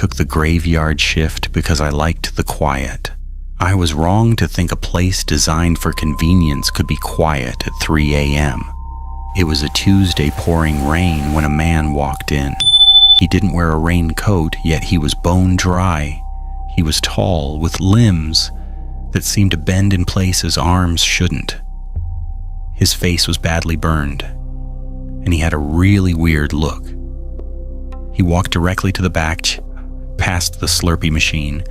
took the graveyard shift because I liked the quiet. I was wrong to think a place designed for convenience could be quiet at 3 a.m. It was a Tuesday pouring rain when a man walked in. He didn't wear a raincoat, yet he was bone dry. He was tall, with limbs that seemed to bend in places arms shouldn't. His face was badly burned, and he had a really weird look. He walked directly to the back, past the Slurpee machine,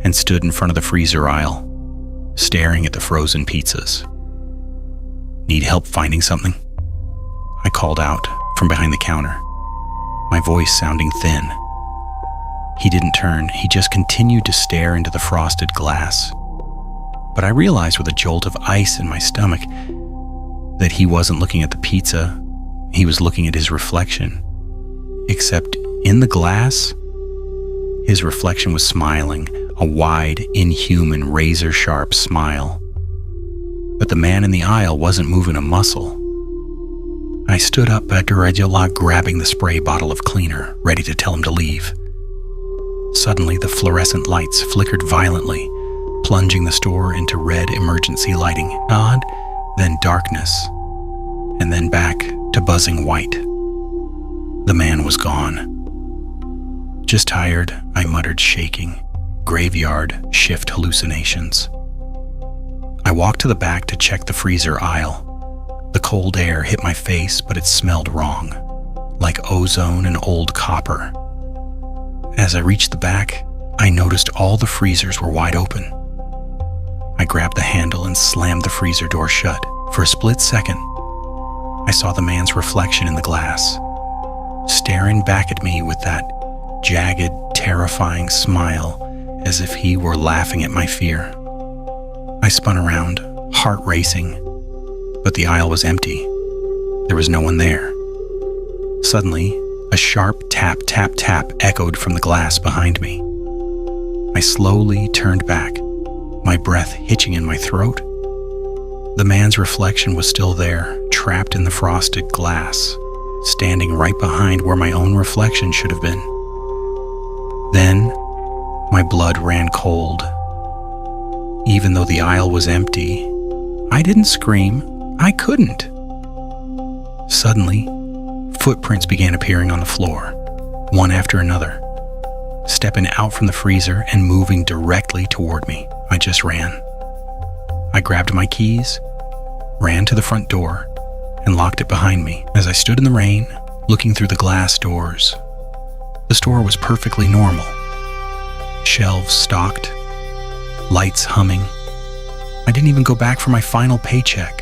and stood in front of the freezer aisle, staring at the frozen pizzas. "Need help finding something?" I called out from behind the counter, my voice sounding thin. He didn't turn, he just continued to stare into the frosted glass. But I realized with a jolt of ice in my stomach that he wasn't looking at the pizza, he was looking at his reflection. Except in the glass, his reflection was smiling, a wide, inhuman, razor-sharp smile. But the man in the aisle wasn't moving a muscle. I stood up after Regula grabbing the spray bottle of cleaner, ready to tell him to leave. Suddenly, the fluorescent lights flickered violently, plunging the store into red emergency lighting. Odd, then darkness, and then back to buzzing white. The man was gone. "Just tired," I muttered, shaking. Graveyard shift hallucinations. I walked to the back to check the freezer aisle. The cold air hit my face, but it smelled wrong, like ozone and old copper. As I reached the back, I noticed all the freezers were wide open. I grabbed the handle and slammed the freezer door shut. For a split second, I saw the man's reflection in the glass, staring back at me with that jagged, terrifying smile, as if he were laughing at my fear. I spun around, heart racing, but the aisle was empty. There was no one there. Suddenly, a sharp tap, tap, tap echoed from the glass behind me. I slowly turned back, my breath hitching in my throat. The man's reflection was still there, trapped in the frosted glass, standing right behind where my own reflection should have been. Then, my blood ran cold. Even though the aisle was empty, I didn't scream. I couldn't. Suddenly, footprints began appearing on the floor, one after another, stepping out from the freezer and moving directly toward me. I just ran. I grabbed my keys, ran to the front door, and locked it behind me. As I stood in the rain, looking through the glass doors, the store was perfectly normal. Shelves stocked, lights humming. I didn't even go back for my final paycheck.